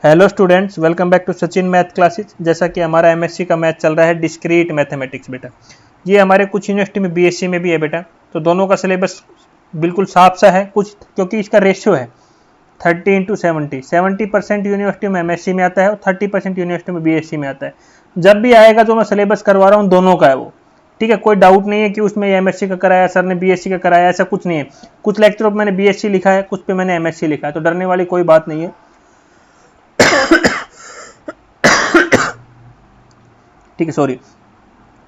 Hello students, welcome back to Sachin math classes. जैसा कि हमारा एमएससी का मैथ चल रहा है डिस्क्रीट मैथमेटिक्स बेटा। ये हमारे कुछ यूनिवर्सिटी में बीएससी में भी है बेटा। तो दोनों का सिलेबस बिल्कुल साफ सा है कुछ, क्योंकि इसका रेशियो है 30:70। 70% यूनिवर्सिटी में एमएससी में आता है और 30% यूनिवर्सिटी में बीएससी में आता है। जब भी आएगा जो मैं सिलेबस करवा रहा हूँ दोनों का है वो, ठीक है। कोई डाउट नहीं है कि उसमें एमएससी का कराया, सर ने बीएससी का कराया, ऐसा कुछ नहीं है। कुछ लेक्चरों पर मैंने बीएससी लिखा है, कुछ पे मैंने एमएससी लिखा है, तो डरने वाली कोई बात नहीं है। ठीक है, सॉरी।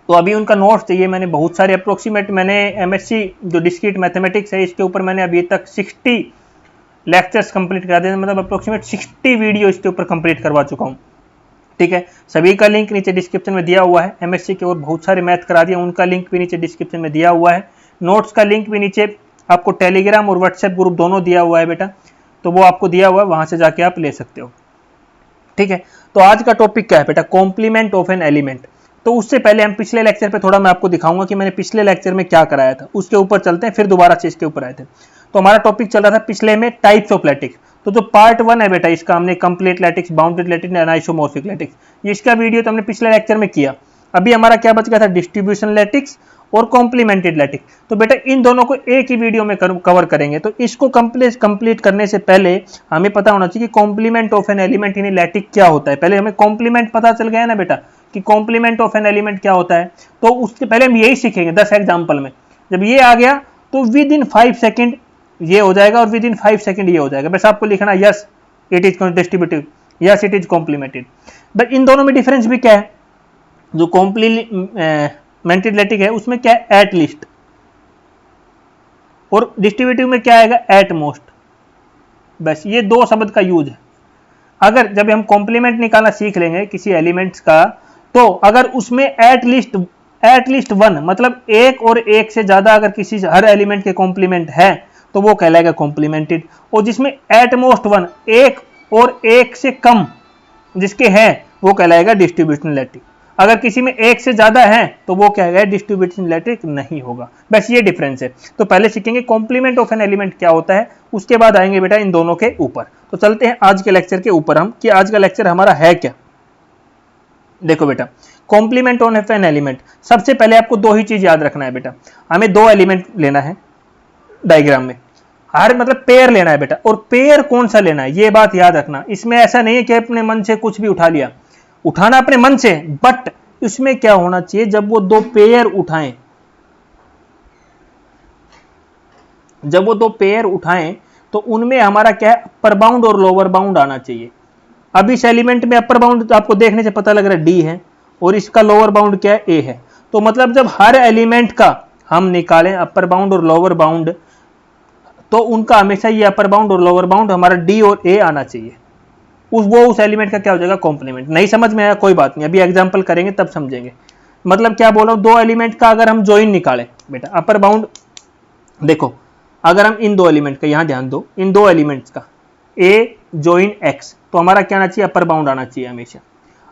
तो अभी उनका नोट्स चाहिए। मैंने बहुत सारे अप्रोक्सीमेट, मैंने एमएससी जो डिस्क्रीट मैथमेटिक्स है इसके ऊपर मैंने अभी तक 60 लेक्चर्स कंप्लीट करा दिए, मतलब अप्रोक्सीमेट 60 वीडियो इसके ऊपर कंप्लीट करवा चुका हूँ, ठीक है। सभी का लिंक नीचे डिस्क्रिप्शन में दिया हुआ है। एमएससी के और बहुत सारे मैथ करा दिए, उनका लिंक भी नीचे डिस्क्रिप्शन में दिया हुआ है। नोट्स का लिंक भी नीचे आपको टेलीग्राम और व्हाट्सएप ग्रुप दोनों दिया हुआ है बेटा, तो वो आपको दिया हुआ है, वहां से जाके आप ले सकते हो, ठीक है। तो आज का टॉपिक क्या है बेटा? Complement of an element. तो उससे पहले हम पिछले लेक्चर पे थोड़ा मैं आपको दिखाऊंगा कि मैंने पिछले लेक्चर में क्या कराया था, उसके ऊपर चलते हैं, फिर दोबारा से इसके ऊपर आए थे। तो हमारा टॉपिक चल रहा था पिछले में टाइप्स ऑफ लैटिक्स। तो जो पार्ट 1 है बेटा इसका, हमने complete lattice, bounded lattice and isomorphic lattice, इसका वीडियो तो हमने पिछले लेक्चर में किया। अभी हमारा क्या बच गया था? डिस्ट्रीब्यूशन लैटिक्स और कॉम्प्लीमेंटेड लैटिक्स। तो बेटा इन दोनों को एक ही वीडियो में कवर करेंगे। तो इसको कंप्लीट करने से पहले हमें पता होना चाहिए कि complement of an element in lattice क्या होता है। पहले हमें कॉम्प्लीमेंट पता चल गया ना बेटा कि कॉम्प्लीमेंट ऑफ एन एलिमेंट क्या होता है, तो उससे पहले हम यही सीखेंगे 10 एग्जाम्पल में। जब ये आ गया तो विद इन 5 सेकेंड ये हो जाएगा और विद इन 5 सेकेंड ये हो जाएगा। बस आपको लिखना yes it is distributive, yes it is complimented. But in दोनों में डिफरेंस भी क्या है? जो कॉम्प्लीमेंटेड लैटिक है उसमें क्या है? एट लीस्ट, और डिस्ट्रीब्यूटिव में क्या आएगा? At most. बस ये दो शब्द का यूज है। अगर जब हम कॉम्प्लीमेंट निकालना सीख लेंगे किसी एलिमेंट्स का, तो अगर उसमें एट लीस्ट वन, मतलब एक और एक से ज्यादा अगर किसी हर एलिमेंट के कॉम्प्लीमेंट है तो वो कहलाएगा कॉम्प्लीमेंटेड। और जिसमें एट मोस्ट वन, एक और एक से कम जिसके हैं वो कहलाएगा डिस्ट्रीब्यूशन लैटिक। अगर किसी में एक से ज्यादा है तो वो क्या है? डिस्ट्रीब्यूशन लैटिक नहीं होगा। बस ये डिफरेंस है। तो पहले सीखेंगे कॉम्प्लीमेंट ऑफ एन एलिमेंट क्या होता है, उसके बाद आएंगे बेटा इन दोनों के ऊपर। तो चलते हैं आज के लेक्चर के ऊपर हम, कि आज का लेक्चर हमारा है क्या। देखो बेटा, कॉम्प्लीमेंट ऑफ एन एलिमेंट, सबसे पहले आपको दो ही चीज याद रखना है बेटा। हमें दो एलिमेंट लेना है डायग्राम में, हर मतलब पेयर लेना है बेटा। और पेयर कौन सा लेना है ये बात याद रखना। इसमें ऐसा नहीं है कि अपने मन से कुछ भी उठा लिया, उठाना अपने मन से, बट इसमें क्या होना चाहिए? जब वो दो पेयर उठाएं, तो उनमें हमारा क्या है? अपर बाउंड और लोअर बाउंड आना चाहिए। अब इस एलिमेंट में अपर बाउंड तो आपको देखने से पता लग रहा है डी है, और इसका लोअर बाउंड क्या है? ए है। तो मतलब जब हर एलिमेंट का हम निकालें अपर बाउंड और लोअर बाउंड, तो उनका हमेशा ये अपर बाउंड और लोअर बाउंड हमारा डी और ए आना चाहिए। उस एलिमेंट का क्या हो जाएगा? कॉम्प्लीमेंट। नहीं समझ में आया कोई बात नहीं, अभी एग्जांपल करेंगे तब समझेंगे। मतलब क्या बोल रहा हूं? दो एलिमेंट का अगर हम ज्वाइन निकालें बेटा, अपर बाउंड देखो, अगर हम इन दो एलिमेंट का, यहां ध्यान दो, इन दो एलिमेंट्स का ए ज्वाइन एक्स, तो हमारा क्या आना चाहिए? अपर बाउंड आना चाहिए हमेशा।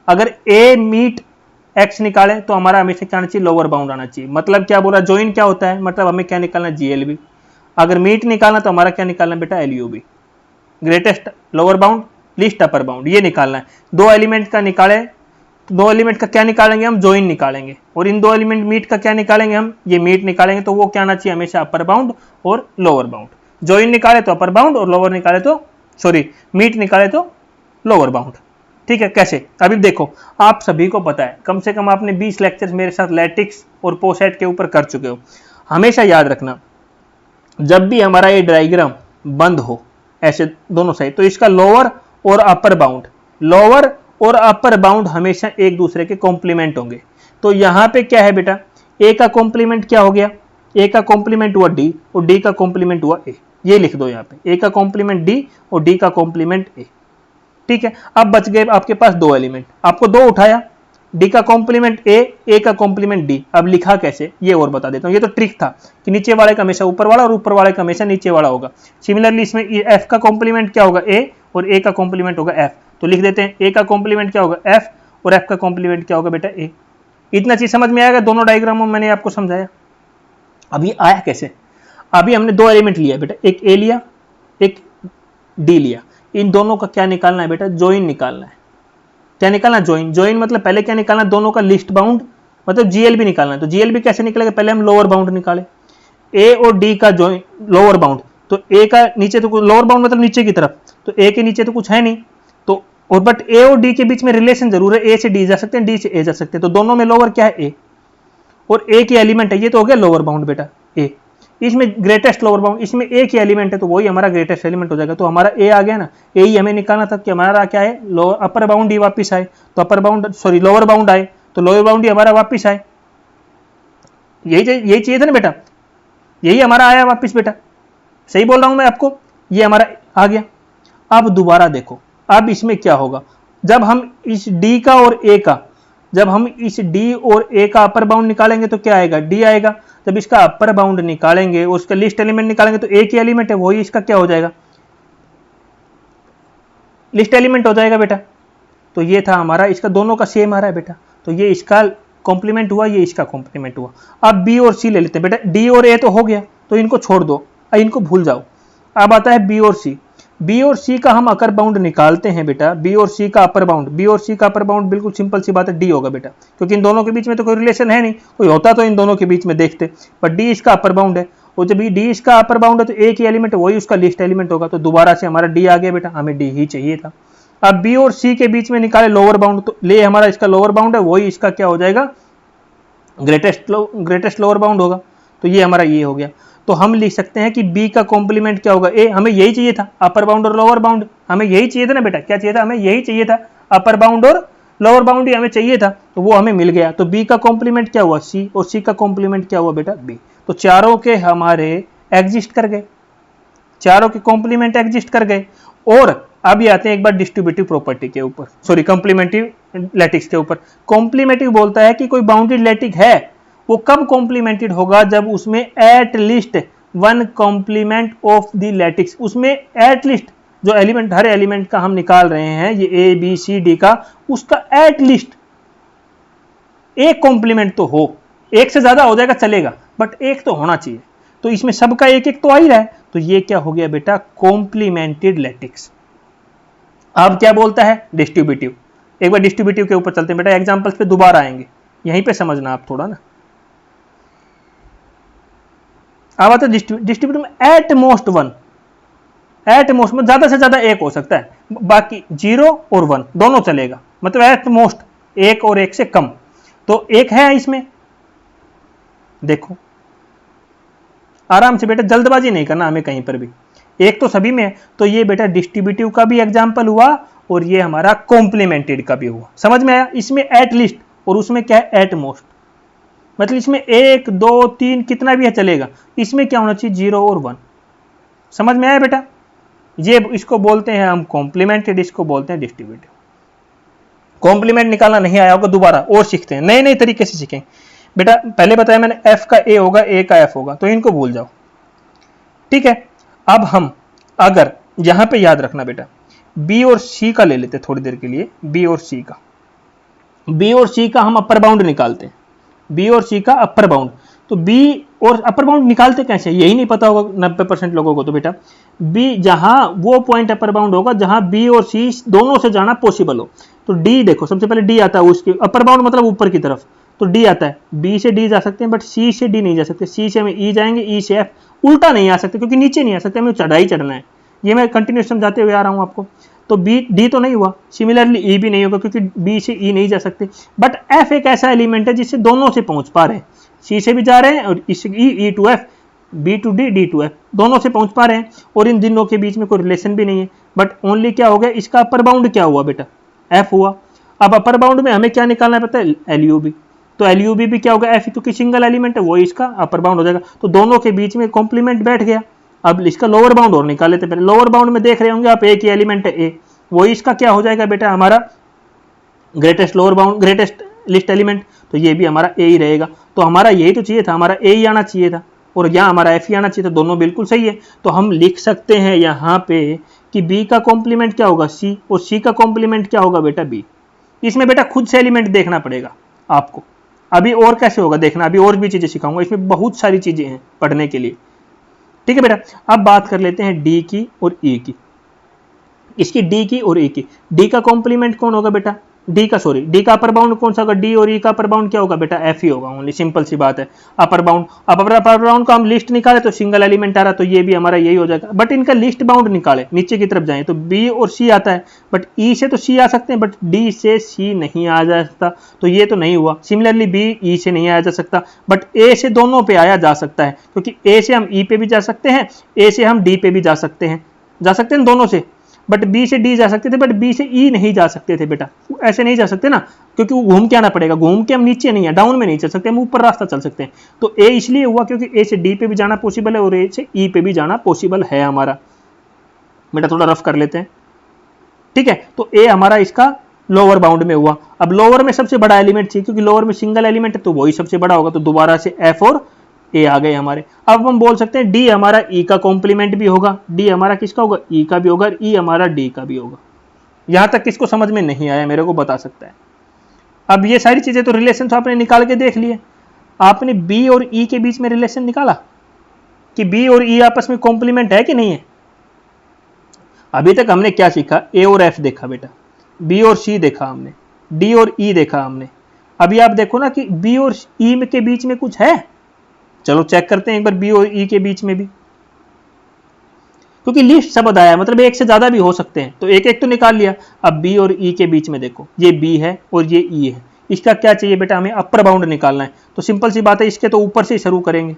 अगर ए मीट एक्स निकालें तो हमारा हमेशा क्या आना चाहिए? लोअर बाउंड आना चाहिए। मतलब क्या बोला? ज्वाइन क्या होता है? मतलब हमें क्या निकालना? जीएलबी। अगर मीट निकालना तो हमारा क्या निकालना बेटा? LUB, greatest lower bound least upper bound, ये निकालना है। दो एलिमेंट का निकाले, दो एलिमेंट का क्या निकालेंगे हम? ज्वाइन निकालेंगे। और इन दो एलिमेंट मीट का क्या निकालेंगे हम? ये मीट निकालेंगे। तो वो क्या आना चाहिए? हमेशा अपर बाउंड और लोअर बाउंड। ज्वाइन निकाले तो अपर बाउंड, और लोअर निकाले तो मीट निकाले तो लोअर बाउंड। ठीक है, कैसे? अभी देखो, आप सभी को पता है, कम से कम आपने 20 लेक्चर्स मेरे साथ लैटिक्स और पोसेट के ऊपर कर चुके हो। हमेशा याद रखना, जब भी हमारा ये डायग्राम बंद हो ऐसे दोनों साइड, तो इसका लोअर और अपर बाउंड हमेशा एक दूसरे के कॉम्प्लीमेंट होंगे। तो यहां पे क्या है बेटा? ए का कॉम्प्लीमेंट क्या हो गया? ए का कॉम्प्लीमेंट हुआ डी, और डी का कॉम्प्लीमेंट हुआ ए। ये लिख दो यहां पे, ए का कॉम्प्लीमेंट डी और डी का कॉम्प्लीमेंट ए। ठीक है, अब बच गए आपके पास दो एलिमेंट, आपको दो उठाया, डी का कॉम्प्लीमेंट ए का कॉम्प्लीमेंट डी। अब लिखा कैसे ये और बता देता हूं। ये तो ट्रिक था कि नीचे वाले का हमेशा ऊपर वाला और ऊपर वाले का हमेशा नीचे वाला होगा। सिमिलरली इसमें एफ का कॉम्प्लीमेंट क्या होगा? ए, और ए का कॉम्प्लीमेंट होगा एफ। तो लिख देते हैं, ए का कॉम्प्लीमेंट क्या होगा? एफ, और एफ का कॉम्प्लीमेंट क्या होगा बेटा? ए। इतना चीज समझ में आएगा? दोनों डायग्रामों में मैंने आपको समझाया। अभी आया कैसे? अभी हमने दो एलिमेंट लिया बेटा, एक ए लिया, एक डी लिया। इन दोनों का क्या निकालना है बेटा, ज्वाइन निकालना है। क्या निकालना है, ज्वाइन। ज्वाइन मतलब पहले क्या निकालना है, दोनों का लिस्ट बाउंड मतलब जीएलबी निकालना है। तो जीएलबी कैसे निकलेगा, पहले हम लोअर बाउंड निकाले, ए और डी का ज्वाइन लोअर बाउंड। तो ए का नीचे तो लोअर बाउंड मतलब नीचे की तरफ, तो ए के नीचे तो कुछ है नहीं, तो और बट ए और डी के बीच में रिलेशन जरूर है, ए से डी जा सकते हैं, डी से ए जा सकते हैं, तो दोनों में लोअर क्या है, ए, और ए की एलिमेंट है, ये तो हो गया लोअर बाउंड बेटा ए। इसमें ग्रेटेस्ट लोअर बाउंड, इसमें ए की एलिमेंट है तो वही हमारा ग्रेटेस्ट एलिमेंट हो जाएगा। तो हमारा ए आ गया ना, ए ही हमें निकालना था कि हमारा क्या है, अपर बाउंड ही वापिस आए, तो upper bound sorry lower bound आए, तो लोअर बाउंड ही हमारा वापिस आए। यही चाहिए था ना बेटा, यही हमारा आया वापिस बेटा, सही बोल रहा हूं मैं आपको, ये हमारा आ गया। अब दोबारा देखो, अब इसमें क्या होगा, जब हम इस डी का और ए का, जब हम इस डी और ए का अपर बाउंड निकालेंगे तो क्या आएगा, डी आएगा। जब इसका अपर बाउंड निकालेंगे और उसका लिस्ट एलिमेंट निकालेंगे तो ए की एलिमेंट है वही इसका क्या हो जाएगा, लिस्ट एलिमेंट हो जाएगा बेटा। तो ये था हमारा, इसका दोनों का सेम आ रहा है बेटा, तो ये इसका कॉम्प्लीमेंट हुआ, ये इसका कॉम्प्लीमेंट हुआ। अब बी और सी ले लेते हैं बेटा, डी और ए तो हो गया तो इनको छोड़ दो, इनको भूल जाओ। अब आता है बी और सी। बी और सी का हम अपर बाउंड निकालते हैं बेटा, बी और सी का अपर बाउंड, बी और सी का अपर बाउंड बिल्कुल सिंपल सी बात है, डी होगा बेटा, क्योंकि इन दोनों के बीच में तो कोई रिलेशन है नहीं, कोई होता तो इन दोनों के बीच में देखते, पर डी इसका अपर बाउंड है, और जब डी इसका अपर बाउंड है तो ए की एलिमेंट वही उसका लिस्ट एलिमेंट होगा, तो दोबारा से हमारा डी आ गया बेटा, हमें डी ही चाहिए था। अब बी और सी के बीच में निकाले लोअर बाउंड, तो ले हमारा इसका लोअर बाउंड है वही इसका क्या हो जाएगा, ग्रेटेस्ट लोअर बाउंड होगा, तो ये हमारा ये हो गया। तो हम लिख सकते हैं कि बी का कॉम्प्लीमेंट क्या होगा, ए, हमें यही चाहिए था, अपर बाउंड और लोअर बाउंड, हमें यही चाहिए था ना बेटा, क्या चाहिए था, हमें यही चाहिए था, अपर बाउंड और लोअर बाउंड ही हमें चाहिए था, तो वो हमें मिल गया। तो बी का कॉम्प्लीमेंट क्या हुआ, सी, और सी का कॉम्प्लीमेंट क्या हुआ बेटा, बी। तो चारों के हमारे एग्जिस्ट कर गए, चारों के कॉम्प्लीमेंट एग्जिस्ट कर गए। और अब ये आते हैं एक बार डिस्ट्रीब्यूटिव प्रॉपर्टी के ऊपर, सॉरी कॉम्प्लीमेंटिव लैटिक्स के ऊपर। कॉम्प्लीमेंटिव बोलता है कि कोई बाउंडेड लैटिक है, वो कब कॉम्प्लीमेंटेड होगा, जब उसमें at least one complement of the lattice, उसमें एट लिस्ट जो एलिमेंट, हर एलिमेंट का हम निकाल रहे हैं, ये ए बी सी डी का, उसका एट लिस्ट एक कॉम्प्लीमेंट तो हो, एक से ज्यादा हो जाएगा चलेगा, बट एक तो होना चाहिए। तो इसमें सबका एक एक तो आ ही रहा है, तो ये क्या हो गया बेटा, कॉम्प्लीमेंटेड लैटिक्स। अब क्या बोलता है, डिस्ट्रीब्यूटिव। एक बार डिस्ट्रीब्यूटिव के ऊपर चलते हैं बेटा, एग्जांपल्स पे दोबारा आएंगे, यहीं पे समझना आप थोड़ा ना। अब आता है डिस्ट्रीब्यूटिव में at most one, at most में ज्यादा से ज्यादा एक हो सकता है, बाकी 0 और 1 दोनों चलेगा, मतलब एट मोस्ट एक और एक से कम, तो एक है इसमें। देखो आराम से बेटा, जल्दबाजी नहीं करना हमें कहीं पर भी, एक तो सभी में है, तो ये बेटा डिस्ट्रीब्यूटिव का भी एग्जांपल हुआ और ये हमारा कॉम्प्लीमेंटेड का भी हुआ। समझ में आया, इसमें एट लिस्ट और उसमें क्या है, एट मोस्ट, मतलब इसमें 1 2 3 कितना भी है चलेगा, इसमें क्या होना चाहिए, 0 और 1। समझ में आया बेटा, ये इसको बोलते हैं हम कॉम्प्लीमेंटेड, इसको बोलते हैं डिस्ट्रीब्यूटिव। कॉम्प्लीमेंट निकालना नहीं आया होगा, दोबारा और सीखते हैं, नए नए तरीके से सीखें बेटा। पहले बताया मैंने, एफ का ए होगा, ए का एफ होगा, तो इनको भूल जाओ, ठीक है। अब हम अगर यहां पे याद रखना बेटा, बी और सी का ले लेते थोड़ी देर के लिए, बी और सी का, बी और सी का हम अपर बाउंड निकालते हैं, बी और सी का अपर बाउंड। तो बी और अपर बाउंड निकालते कैसे, यही नहीं पता होगा 90% लोगों को। तो बेटा बी, जहां वो पॉइंट अपर बाउंड होगा जहां बी और सी दोनों से जाना पॉसिबल हो, तो डी देखो, सबसे पहले डी आता है, उसके अपर बाउंड मतलब ऊपर की तरफ, तो डी आता है, बी से डी जा सकते हैं, बट सी से डी नहीं जा सकते, सी से हमें ई जाएंगे, ई से एफ, उल्टा नहीं आ सकते क्योंकि नीचे नहीं आ सकते, हमें चढ़ाई चढ़ना है, ये मैं कंटिन्यूस समझाते हुए आ रहा हूं आपको। तो बी डी तो नहीं हुआ, सिमिलरली ई भी नहीं होगा क्योंकि बी से ई नहीं जा सकते, बट एफ एक ऐसा एलिमेंट है जिससे दोनों से पहुंच पा रहे हैं, सी से भी जा रहे हैं और इससे E to F, B to D, D to F, दोनों से पहुंच पा रहे हैं, और इन दोनों के बीच में कोई रिलेशन भी नहीं है, बट ओनली क्या हो गया, इसका अपर बाउंड क्या हुआ बेटा, एफ हुआ। अब अपर बाउंड में हमें क्या निकालना पड़ता है, एलयूबी, तो एलयूबी भी क्या होगा, एफ क्योंकि सिंगल एलिमेंट है वो इसका अपर बाउंड हो जाएगा, तो दोनों के बीच में कॉम्प्लीमेंट बैठ गया। अब इसका लोअर बाउंड और निकाल लेते, पहले लोअर बाउंड में देख रहे होंगे आप, ए की एलिमेंट है ए, वो इसका क्या हो जाएगा बेटा, हमारा greatest lower bound, greatest list element, तो ये भी हमारा ए ही रहेगा। तो हमारा यही तो चाहिए था, हमारा ए ही आना चाहिए था, और यहाँ हमारा एफ ही आना चाहिए था, दोनों बिल्कुल सही है। तो हम लिख सकते हैं यहाँ पे कि बी का कॉम्प्लीमेंट क्या होगा, सी, और सी का कॉम्प्लीमेंट क्या होगा बेटा, बी। इसमें बेटा खुद से एलिमेंट देखना पड़ेगा आपको, अभी और कैसे होगा देखना, अभी और भी चीजें सिखाऊंगा, इसमें बहुत सारी चीजें हैं पढ़ने के लिए, ठीक है बेटा। अब बात कर लेते हैं डी की और ई की। इसकी डी की और ई की। डी का कॉम्प्लीमेंट कौन होगा बेटा, डी का अपर बाउंड कौन सा होगा, डी और ई का अपर बाउंड क्या होगा बेटा, एफ ही होगा ओनली, सिंपल सी बात है। अपर बाउंड, अब अपर बाउंड का हम लिस्ट निकाले तो सिंगल एलिमेंट आ रहा, तो ये भी हमारा यही हो जाएगा। बट इनका लिस्ट बाउंड निकाले, नीचे की तरफ जाए तो बी और सी आता है, बट ई से तो सी आ सकते हैं, बट डी से सी नहीं आ जा सकता, तो ये तो नहीं हुआ। सिमिलरली बी ई से नहीं आया जा सकता, बट ए से दोनों पे आया जा सकता है, क्योंकि ए से हम ई पे भी जा सकते हैं, ए से हम डी पे भी जा सकते हैं दोनों से। बट बी से डी जा सकते थे, बट बी से ई नहीं जा सकते थे बेटा, ऐसे नहीं जा सकते ना, क्योंकि वो घूम के आना पड़ेगा। घूम के हम नीचे नहीं है, डाउन में नहीं चल सकते, हम ऊपर रास्ता चल सकते हैं। तो ए इसलिए हुआ क्योंकि ए से डी पे भी जाना पॉसिबल है और ए से ई पे भी जाना पॉसिबल है हमारा। बेटा थोड़ा रफ कर लेते हैं, ठीक है। तो ए हमारा इसका लोअर बाउंड में हुआ। अब लोअर में सबसे बड़ा एलिमेंट चाहिए, क्योंकि लोअर में सिंगल एलिमेंट है तो वही सबसे बड़ा होगा, तो दोबारा से एफ और ए आ गए हमारे। अब हम बोल सकते हैं डी हमारा ई का कॉम्प्लीमेंट भी होगा, डी हमारा किसका होगा, ई का भी होगा, ई हमारा डी का भी होगा। यहां तक किसको समझ में नहीं आया मेरे को बता सकता है। अब ये सारी चीजें तो रिलेशन तो आपने निकाल के देख लिए। आपने बी और ई के बीच में रिलेशन निकाला कि बी और ई आपस में कॉम्प्लीमेंट है कि नहीं है। अभी तक हमने क्या सीखा, ए और एफ देखा बेटा, बी और सी देखा हमने, डी और ई देखा हमने। अभी आप देखो ना कि बी और ई के बीच में कुछ है, चलो चेक करते हैं एक बार बी और ई के बीच में भी, क्योंकि लिस्ट शब्द आया मतलब एक से ज्यादा भी हो सकते हैं, तो एक एक तो निकाल लिया। अब बी और ई के बीच में देखो, ये बी है और ये ई है, इसका क्या चाहिए बेटा, हमें अपर बाउंड निकालना है। तो सिंपल सी बात है, इसके तो ऊपर से शुरू करेंगे,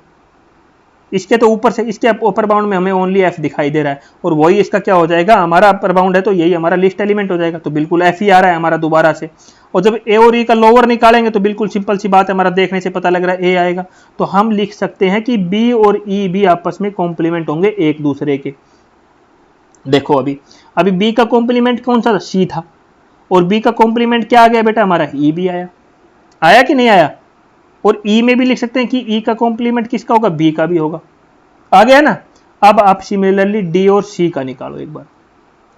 इसके तो ऊपर से, इसके अपर बाउंड में हमें ओनली एफ दिखाई दे रहा है, और वही इसका क्या हो जाएगा, हमारा अपर बाउंड है, तो यही हमारा लिस्ट एलिमेंट हो जाएगा, तो बिल्कुल एफ ही आ रहा है हमारा दोबारा से। और जब ए और ई का लोअर निकालेंगे तो बिल्कुल सिंपल सी बात है, हमारा देखने से पता लग रहा है ए आएगा। तो हम लिख सकते हैं कि बी और ई भी आपस में कॉम्प्लीमेंट होंगे एक दूसरे के। देखो अभी बी का कॉम्प्लीमेंट कौन सा था, सी था, और बी का कॉम्प्लीमेंट क्या आ गया बेटा, हमारा ई भी आया कि नहीं आया। और ई में भी लिख सकते हैं कि ई का कॉम्प्लीमेंट किसका होगा, बी का भी होगा, आ गया ना। अब आप सिमिलरली डी और सी का निकालो एक बार,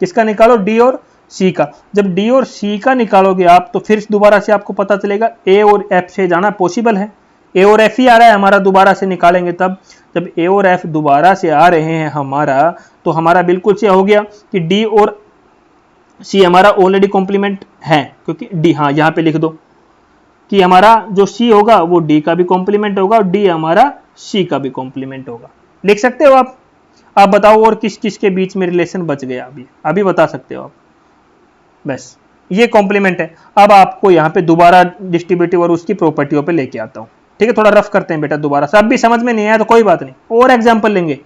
किसका निकालो, डी और सी का। जब डी और सी का निकालोगे आप, तो फिर दोबारा से आपको पता चलेगा ए और एफ से जाना पॉसिबल है। ए और एफ ही आ रहा है हमारा, दोबारा से निकालेंगे तब, जब ए और एफ दोबारा से आ रहे हैं हमारा, तो हमारा बिल्कुल से हो गया कि डी और सी हमारा ऑलरेडी कॉम्प्लीमेंट है, क्योंकि डी, हाँ यहाँ पे लिख दो कि हमारा जो सी होगा वो डी का भी कॉम्प्लीमेंट होगा और डी हमारा सी का भी कॉम्प्लीमेंट होगा। लिख सकते हो आप बताओ और किस किस के बीच में रिलेशन बच गया, अभी बता सकते हो आप। बस ये कॉम्प्लीमेंट है। अब आपको यहाँ पे दोबारा डिस्ट्रीब्यूटिव और उसकी प्रॉपर्टियों पे लेके आता हूँ, ठीक है। थोड़ा रफ करते हैं बेटा दोबारा से, अब भी समझ में नहीं आया तो कोई बात नहीं, और एग्जाम्पल लेंगे।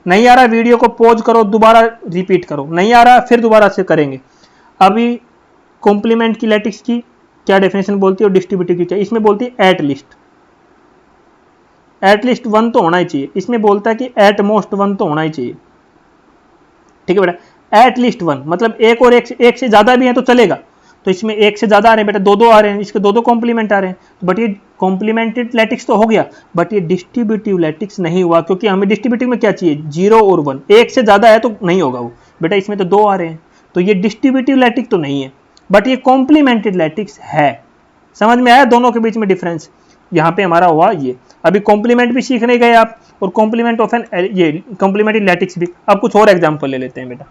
नहीं आ रहा वीडियो को पॉज करो, दोबारा रिपीट करो, नहीं आ रहा फिर दोबारा से करेंगे। अभी कॉम्प्लीमेंट की लैटिक्स की क्या डेफिनेशन बोलती है और डिस्ट्रीब्यूटिव की क्या, इसमें बोलती है एटलीस्ट वन तो होना ही चाहिए। इसमें बोलता है कि एट मोस्ट वन तो होना ही चाहिए, ठीक है बेटा। एटलीस्ट वन मतलब एक और एक से ज्यादा भी है तो चलेगा, तो इसमें एक से ज्यादा आ रहे हैं बेटा, दो आ रहे हैं, इसके दो कॉम्प्लीमेंट आ रहे हैं, बट ये कॉम्प्लीमेंटेड लैटिक्स तो हो गया, बट ये डिस्ट्रीब्यूटिव लैटिक्स नहीं हुआ, क्योंकि हमें डिस्ट्रीब्यूटिव में क्या चाहिए, 0 और 1, एक से ज्यादा है तो नहीं होगा वो बेटा। इसमें तो 2 आ रहे हैं, तो ये डिस्ट्रीब्यूटिव लैटिक्स तो नहीं है, बट ये कॉम्प्लीमेंटेड लैटिक्स है। समझ में आया दोनों के बीच में डिफरेंस, यहाँ पे हमारा हुआ ये। अभी कॉम्प्लीमेंट भी सीखने गए आप, और कॉम्प्लीमेंट ऑफ एन, ये कॉम्प्लीमेंटेड लैटिक्स भी। अब कुछ और एग्जांपल ले लेते हैं बेटा,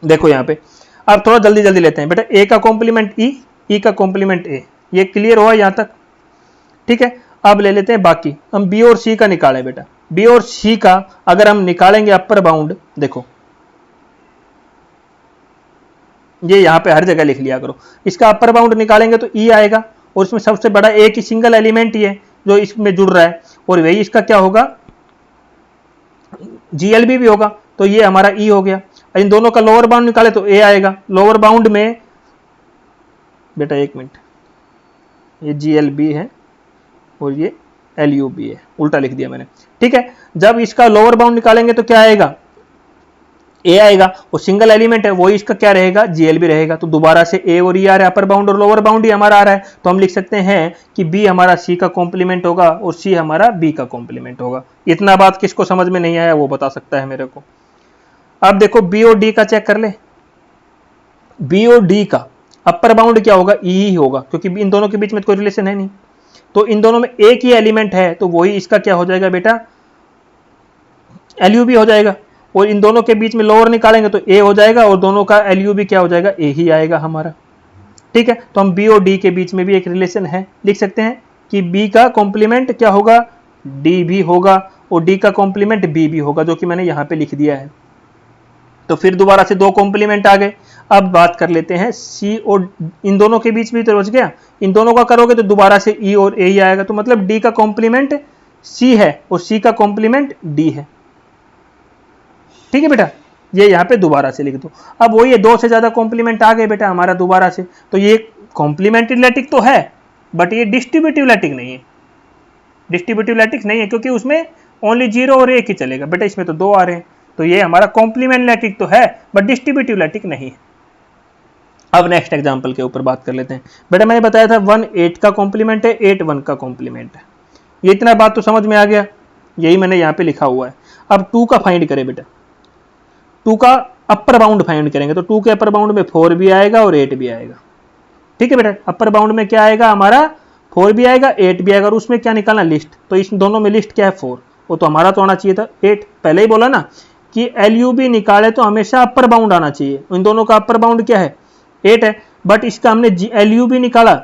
देखो यहाँ पे अब थोड़ा जल्दी लेते हैं बेटा। ए का कॉम्प्लीमेंट ई का कॉम्प्लीमेंट ए, ये क्लियर हुआ यहाँ तक, ठीक है। अब ले लेते हैं बाकी, हम बी और सी का निकालें बेटा। बी और सी का अगर हम निकालेंगे अपर बाउंड, देखो ये यहाँ पे हर जगह लिख लिया करो, इसका अपर बाउंड निकालेंगे तो ई आएगा, और इसमें सबसे बड़ा एक ही सिंगल एलिमेंट ही है जो इसमें जुड़ रहा है, और वही इसका क्या होगा, जीएलबी भी होगा, तो ये हमारा ई हो गया। इन दोनों का लोअर बाउंड निकाले तो ए आएगा। लोअर बाउंड में बेटा एक मिनट, ये जीएलबी है और ये एलयूबी है, उल्टा लिख दिया मैंने, ठीक है। जब इसका लोअर बाउंड निकालेंगे तो क्या आएगा, ए आएगा, और सिंगल एलिमेंट है वही इसका क्या रहेगा, जीएलबी रहेगा। तो दोबारा से ए और ई आ रहा है, अपर बाउंड और लोअर बाउंड ही हमारा आ रहा है, तो हम लिख सकते हैं कि बी हमारा सी का कॉम्प्लीमेंट होगा और सी हमारा बी का कॉम्प्लीमेंट होगा। इतना बात किसको समझ में नहीं आया वो बता सकता है मेरे को। अब देखो बी और डी का चेक कर ले, बी और डी का अपर बाउंड क्या होगा, ई ही होगा, क्योंकि इन दोनों के बीच में कोई रिलेशन है नहीं, तो इन दोनों में एक ही एलिमेंट है, तो वही इसका क्या हो जाएगा बेटा, एलयूबी हो जाएगा। और इन दोनों के बीच में लोअर निकालेंगे तो ए हो जाएगा और दोनों का एलयू भी क्या हो जाएगा, ए ही आएगा हमारा। ठीक है, तो हम बी और डी के बीच में भी एक रिलेशन है, लिख सकते हैं कि बी का कॉम्प्लीमेंट क्या होगा, डी भी होगा और डी का कॉम्प्लीमेंट बी भी होगा, जो कि मैंने यहां पे लिख दिया है। तो फिर दोबारा से दो कॉम्प्लीमेंट आ गए। अब बात कर लेते हैं सी और इन दोनों के बीच भी तो बच गया, इन दोनों का करोगे तो दोबारा से ई और ए ही आएगा। तो मतलब डी का कॉम्प्लीमेंट सी है और सी का कॉम्प्लीमेंट डी है। ठीक है बेटा, ये यहाँ पे दोबारा से लिख दो। अब वही है, दो से ज्यादा कॉम्प्लीमेंट आ गए बेटा हमारा दोबारा से, तो ये कॉम्प्लीमेंट्री लैटिक तो है बट ये डिस्ट्रीब्यूटिव लैटिक नहीं है। डिस्ट्रीब्यूटिव लैटिक नहीं है क्योंकि उसमें ओनली 0 और 1 ही चलेगा बेटा, इसमें तो 2 आ रहे हैं। तो ये हमारा कॉम्प्लीमेंट लैटिक तो है बट डिस्ट्रीब्यूटिव लैटिक नहीं है। अब नेक्स्ट एग्जांपल के ऊपर बात कर लेते हैं। बेटा मैंने बताया था 1 8 का कॉम्प्लीमेंट है, 8 1 का कॉम्प्लीमेंट है। ये इतना बात तो समझ में आ गया, यही मैंने यहाँ पे लिखा हुआ है। अब 2 का फाइंड करें बेटा, 2 का अपर बाउंड फाइंड करेंगे तो 2 के अपर बाउंड में 4 भी आएगा और 8 भी आएगा। ठीक है बेटा, अपर बाउंड में क्या आएगा हमारा, 4 भी आएगा 8 भी आएगा और उसमें क्या निकालना, लिस्ट। तो इस दोनों में लिस्ट क्या है, 4। वो तो हमारा तो आना चाहिए था 8। पहले ही बोला ना कि एलयूबी निकाले तो हमेशा अपर बाउंड आना चाहिए। इन दोनों का अपर बाउंड क्या है, 8 है, बट इसका हमने एलयूबी निकाला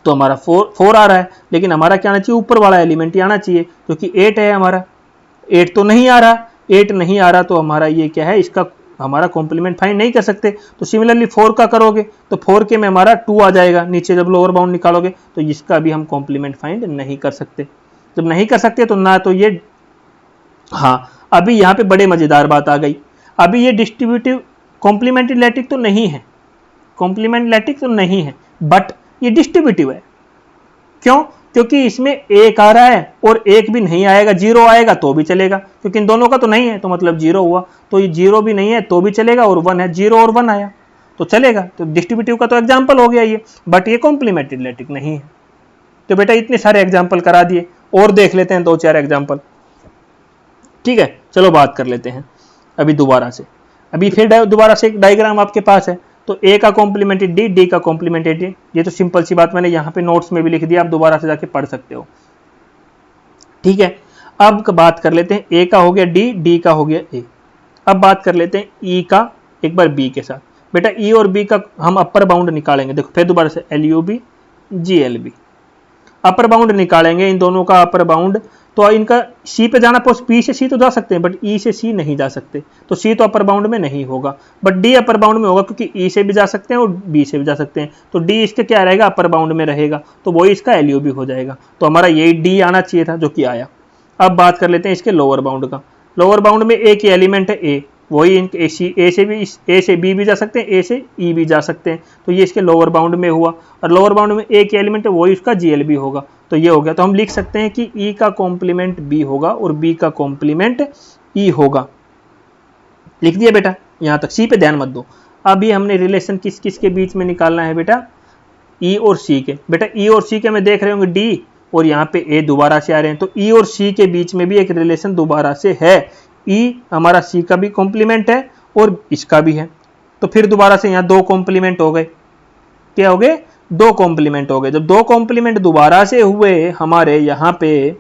तो हमारा 4 आ रहा है, लेकिन हमारा क्या आना चाहिए, ऊपर वाला एलिमेंट ही आना चाहिए क्योंकि 8 है हमारा। 8 तो नहीं आ रहा, 8 नहीं आ रहा तो हमारा ये क्या है, इसका हमारा कॉम्प्लीमेंट फाइंड नहीं कर सकते। तो सिमिलरली 4 का करोगे तो 4 के में हमारा 2 आ जाएगा नीचे, जब लोअर बाउंड निकालोगे तो इसका भी हम कॉम्प्लीमेंट फाइंड नहीं कर सकते। जब नहीं कर सकते तो ना तो ये, हाँ अभी यहाँ पे बड़े मजेदार बात आ गई। अभी ये डिस्ट्रीब्यूटिव कॉम्प्लीमेंट्री लैटिक तो नहीं है, कॉम्प्लीमेंट लैटिक तो नहीं है बट ये डिस्ट्रीब्यूटिव है। क्यों, क्योंकि इसमें 1 आ रहा है और 1 भी नहीं आएगा, 0 आएगा तो भी चलेगा क्योंकि इन दोनों का तो नहीं है, तो मतलब 0 हुआ। तो ये 0 भी नहीं है तो भी चलेगा और 1 है, 0 और 1 आया तो चलेगा। तो डिस्ट्रीब्यूटिव का तो एग्जाम्पल हो गया ये, बट ये कॉम्प्लीमेंट्री लैटिक नहीं है। तो बेटा इतने सारे एग्जाम्पल करा दिए, और देख लेते हैं 2-4 एग्जाम्पल। ठीक है, चलो बात कर लेते हैं अभी दोबारा से। अभी फिर दोबारा से एक डायग्राम आपके पास है, तो ए का कॉम्प्लीमेंट डी, डी का कॉम्प्लीमेंट डी। ये तो सिंपल सी बात मैंने यहाँ पे नोट्स में भी लिख दिया, आप दोबारा से जाके पढ़ सकते हो। ठीक है, अब बात कर लेते हैं, ए का हो गया डी, डी का हो गया ए। अब बात कर लेते हैं ई का एक बार बी के साथ। बेटा ई और बी का हम अपर बाउंड निकालेंगे। देखो फिर दोबारा से L U B G L B, upper bound निकालेंगे इन दोनों का अपर बाउंड। तो इनका सी पे जाना, बी से सी तो जा सकते हैं बट ई से सी नहीं जा सकते, तो सी तो अपर बाउंड में नहीं होगा बट डी अपर बाउंड में होगा क्योंकि ई से भी जा सकते हैं और बी से भी जा सकते हैं। तो डी इसके क्या रहेगा, अपर बाउंड में रहेगा, तो वही इसका एलयू भी हो जाएगा। तो हमारा यही डी आना चाहिए था जो कि आया। अब बात कर लेते हैं इसके लोअर बाउंड का। लोअर बाउंड में एक ही एलिमेंट है ए, वही इनके ए से बी भी जा सकते हैं, ए से ई भी जा सकते हैं, तो ये इसके लोअर बाउंड में हुआ। और लोअर बाउंड में एक ही एलिमेंट है, वही उसका जीएल भी होगा, तो ये हो गया। तो हम लिख सकते हैं कि ई का कॉम्प्लीमेंट बी होगा और बी का कॉम्प्लीमेंट ई होगा। लिख दिया बेटा, यहां तक सी पे ध्यान मत दो। अभी हमने रिलेशन किस किस के बीच में निकालना है बेटा, ई और सी के। बेटा ई और सी के में देख रहे होंगे डी और यहाँ पे ए दोबारा से आ रहे हैं, तो ई और सी के बीच में भी एक रिलेशन दोबारा से है। ई हमारा सी का भी कॉम्प्लीमेंट है और इसका भी है, तो फिर दोबारा से यहाँ 2 कॉम्प्लीमेंट हो गए। क्या हो गए, 2 कॉम्प्लीमेंट हो गए। जब 2 कॉम्प्लीमेंट दोबारा से हुए हमारे यहाँ पे,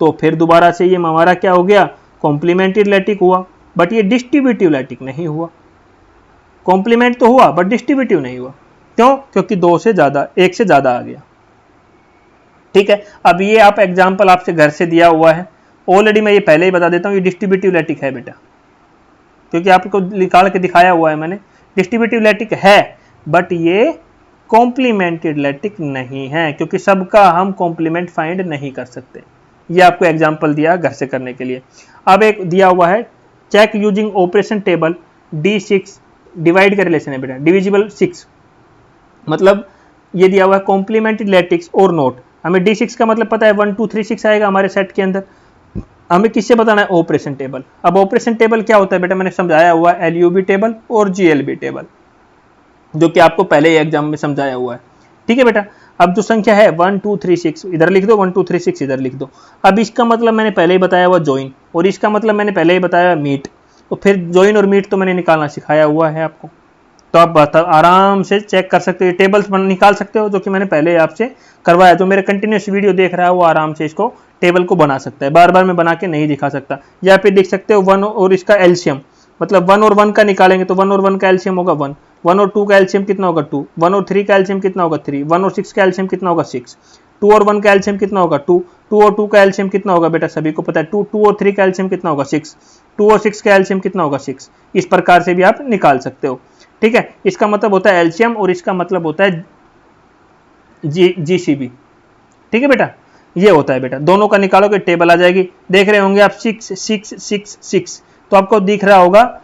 तो फिर दोबारा से ये हमारा क्या हो गया, कॉम्प्लीमेंट्री लैटिक हुआ, बट ये डिस्ट्रीब्यूटिव लैटिक नहीं हुआ। कॉम्प्लीमेंट तो हुआ बट डिस्ट्रीब्यूटिव नहीं हुआ। क्यों, क्योंकि 2 से ज्यादा, 1 से ज्यादा आ गया। ठीक है, अब ये आप एग्जाम्पल आपसे घर से दिया हुआ है, ऑलरेडी मैं ये पहले ही बता देता हूँ, ये डिस्ट्रीब्यूटिव लैटिक है बेटा, क्योंकि आपको निकाल के दिखाया हुआ है मैंने। डिस्ट्रीब्यूटिव लैटिक है बट ये कॉम्प्लीमेंटेड लैटिक नहीं है, क्योंकि सबका हम कॉम्प्लीमेंट फाइंड नहीं कर सकते। ये आपको एग्जाम्पल दिया घर से करने के लिए। अब एक दिया हुआ है, check using operation table D6, divide का रिलेशन है बेटा, डिविजिबल 6, मतलब ये दिया हुआ है कॉम्प्लीमेंटेड लैटिक्स और नोट। हमें D6 का मतलब पता है 1 2 3 6 आएगा हमारे सेट के अंदर। हमें किससे बताना है, ऑपरेशन टेबल। अब ऑपरेशन टेबल क्या होता है बेटा, मैंने समझाया हुआ है, LUB टेबल और GLB टेबल, जो कि आपको पहले ही एग्जाम में समझाया हुआ है। ठीक है बेटा, अब जो संख्या है 1 2 3 6 इधर लिख दो, 1 2 3 6 इधर लिख दो। अब इसका मतलब मैंने पहले ही बताया हुआ ज्वाइन, और इसका मतलब मैंने पहले ही बताया मीट। तो फिर ज्वाइन और मीट तो मैंने निकालना सिखाया हुआ है आपको। तो आप आराम से चेक कर सकते हो, टेबल्स निकाल सकते हो, जो कि मैंने पहले आपसे करवाया। जो मेरे कंटिन्यूस वीडियो देख रहा है वो आराम से इसको टेबल को बना सकता है, बार बार मैं बना के नहीं दिखा सकता। यहाँ पे देख सकते हो 1 और इसका एलसीएम, मतलब 1 और 1 का निकालेंगे तो 1 और 1 का एलसीएम होगा 1, 1 और 2 का एलसीएम कितना होगा 2, 1 और 3 का एलसीएम कितना होगा 3, 1 और 6 का एलसीएम कितना होगा 6, 2 और 1 का एलसीएम कितना होगा 2, 2 और 2 का एलसीएम कितना होगा बेटा, सभी को पता है 2, 2 और 3 का एलसीएम कितना होगा 6, 2 और 6 का एलसीएम कितना होगा 6। इस प्रकार से भी आप निकाल सकते हो, ठीक है। इसका मतलब होता है एलसीएम और इसका मतलब होता है जीसीबी, ठीक है बेटा, ये होता है बेटा। दोनों का निकालोगे टेबल आ जाएगी। देख रहे होंगे आप 6 6 6 6, तो आपको दिख रहा होगा,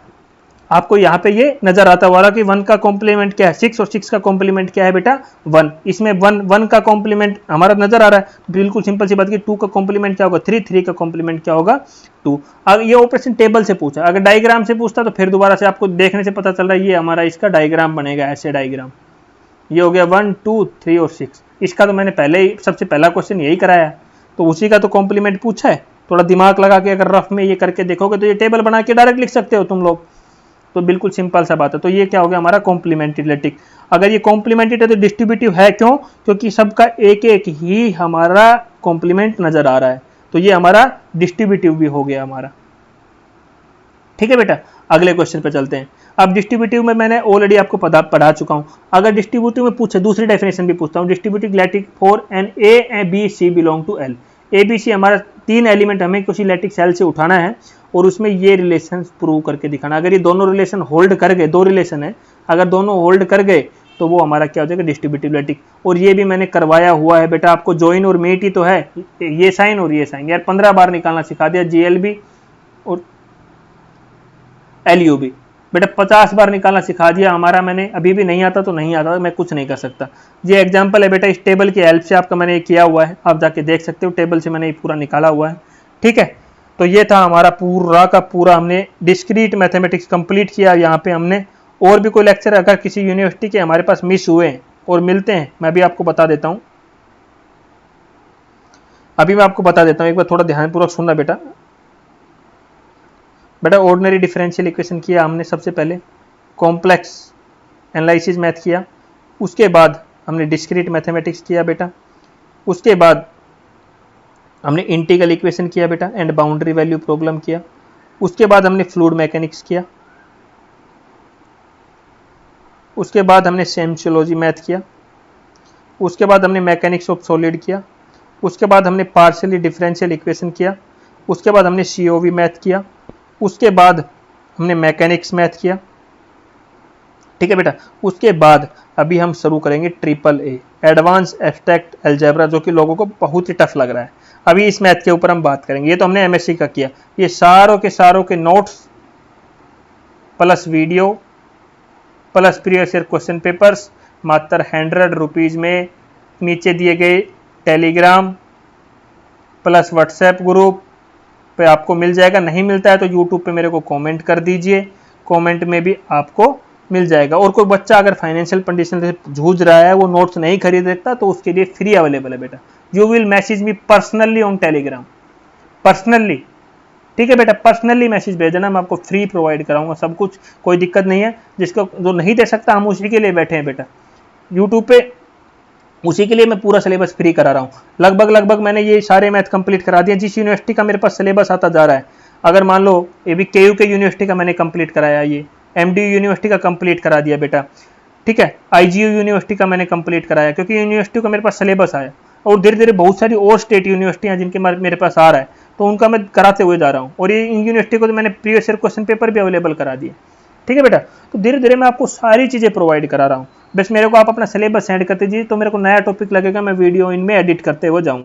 आपको यहाँ पे ये नजर आता होगा कि 1 का कॉम्प्लीमेंट क्या है 6 और 6 का कॉम्प्लीमेंट क्या है बेटा 1। इसमें 1 का कॉम्प्लीमेंट हमारा नजर आ रहा है, बिल्कुल सिंपल सी बात की 2 का कॉम्प्लीमेंट क्या होगा 3, 3 का कॉम्प्लीमेंट क्या होगा 2। अब ये ऑपरेशन टेबल से पूछा, अगर डायग्राम से पूछता तो फिर दोबारा से आपको देखने से पता चल रहा है ये हमारा इसका डायग्राम बनेगा, ऐसे डायग्राम। ये हो गया 1 2 3 और 6। इसका तो मैंने पहले ही सबसे पहला क्वेश्चन यही कराया, तो उसी का तो कॉम्प्लीमेंट पूछा है। थोड़ा दिमाग लगा के अगर रफ में ये करके देखोगे तो ये टेबल बना के डायरेक्ट लिख सकते हो तुम लोग, तो बिल्कुल सिंपल सा बात है। तो ये क्या हो गया हमारा कॉम्प्लीमेंटेरिटिक। अगर ये कॉम्प्लीमेंटेड है तो डिस्ट्रीब्यूटिव है, क्यों? क्योंकि सबका एक एक ही हमारा कॉम्प्लीमेंट नजर आ रहा है, तो ये हमारा डिस्ट्रीब्यूटिव भी हो गया हमारा, ठीक है बेटा। अगले क्वेश्चन पे चलते हैं। अब डिस्ट्रीब्यूटिव में मैंने ऑलरेडी आपको पढ़ा चुका हूं। अगर डिस्ट्रीब्यूटिव में पूछे, दूसरी डेफिनेशन भी पूछता हूं, distributive lattice for an A B C belong to L. A B C हमारा 3 एलिमेंट हमें किसी लैटिक सेल से उठाना है और उसमें ये रिलेशन प्रूव करके दिखाना। अगर ये दोनों रिलेशन होल्ड कर गए, 2 रिलेशन है, अगर दोनों होल्ड कर गए तो वो हमारा क्या हो जाएगा डिस्ट्रीब्यूटिव लैटिक। और ये भी मैंने करवाया हुआ है बेटा, आपको जॉइन और मेट ही तो है, ये साइन और ये साइन यार 15 बार निकालना सिखा दिया, जीएलबी और एलयूबी बेटा 50 बार निकालना सिखा दिया हमारा मैंने। अभी भी नहीं आता तो नहीं आता, मैं कुछ नहीं कर सकता। ये एग्जांपल है बेटा, इस टेबल की हेल्प से आपका मैंने किया हुआ है, आप जाके देख सकते हो, टेबल से मैंने ये पूरा निकाला हुआ है, ठीक है। तो ये था हमारा पूरा का पूरा, हमने डिस्क्रीट मैथमेटिक्स कंप्लीट किया। यहाँ पे हमने और भी कोई लेक्चर अगर किसी यूनिवर्सिटी के हमारे पास मिस हुए और मिलते हैं, मैं भी आपको बता देता हूँ, अभी मैं आपको बता देता हूँ, एक बार थोड़ा ध्यानपूर्वक सुनना बेटा। बेटा ऑर्डिनरी डिफरेंशियल इक्वेशन किया हमने सबसे पहले, कॉम्प्लेक्स एनालिसिस मैथ किया, उसके बाद हमने डिस्क्रीट मैथमेटिक्स किया बेटा, उसके बाद हमने इंटीग्रल इक्वेशन किया बेटा एंड बाउंड्री वैल्यू प्रॉब्लम किया, उसके बाद हमने फ्लूइड मैकेनिक्स किया, उसके बाद हमने सेम्सियोलॉजी मैथ किया, उसके बाद हमने मैकेनिक्स ऑफ सॉलिड किया, उसके बाद हमने पार्शियली डिफरेंशियल इक्वेशन किया, उसके बाद हमने सीओवी मैथ किया, उसके बाद हमने मैकेनिक्स मैथ किया, ठीक है बेटा। उसके बाद अभी हम शुरू करेंगे triple A advance abstract algebra, जो कि लोगों को बहुत ही टफ लग रहा है। अभी इस मैथ के ऊपर हम बात करेंगे। ये तो हमने एमएससी का किया, ये सारों के notes plus video plus previous year question papers मात्र 100 रुपीज में नीचे दिए गए टेलीग्राम प्लस व्हाट्सएप ग्रुप पे आपको मिल जाएगा। नहीं मिलता है तो यूट्यूब पे मेरे को कमेंट कर दीजिए, कमेंट में भी आपको मिल जाएगा। और कोई बच्चा अगर फाइनेंशियल कंडीशन से जूझ रहा है, वो नोट्स नहीं खरीद सकता, तो उसके लिए फ्री अवेलेबल है बेटा। You will message me personally on Telegram, personally, ठीक है बेटा, पर्सनली मैसेज भेज देना, मैं आपको फ्री प्रोवाइड कराऊंगा सब कुछ, कोई दिक्कत नहीं है। जिसको जो नहीं दे सकता, हम उसी के लिए बैठे हैं बेटा यूट्यूब पे, उसी के लिए मैं पूरा सिलेबस फ्री करा रहा हूँ। लगभग मैंने ये सारे मैथ कंप्लीट करा दिए। जिस यूनिवर्सिटी का मेरे पास सिलेबस आता जा रहा है, अगर मान लो ये भी केयू के यूनिवर्सिटी का मैंने कंप्लीट कराया, ये एमडीयू यूनिवर्सिटी का कंप्लीट करा दिया बेटा, ठीक है, आईजीयू यूनिवर्सिटी का मैंने कंप्लीट कराया, क्योंकि यूनिवर्सिटी का मेरे पास सिलेबस आया। और धीरे धीरे बहुत सारी और स्टेट यूनिवर्सिटियाँ जिनके मेरे पास आ रहा है, तो उनका मैं कराते हुए जा रहा हूँ। और ये इन यूनिवर्सिटी को तो मैंने प्रीवियस ईयर क्वेश्चन पेपर भी अवेलेबल करा दिए, ठीक है बेटा। तो धीरे धीरे मैं आपको सारी चीज़ें प्रोवाइड करा रहा हूँ। बस मेरे को आप अपना सिलेबस सेंड कर दीजिए, तो मेरे को नया टॉपिक लगेगा, मैं वीडियो इनमें एडिट करते हुए जाऊँगा।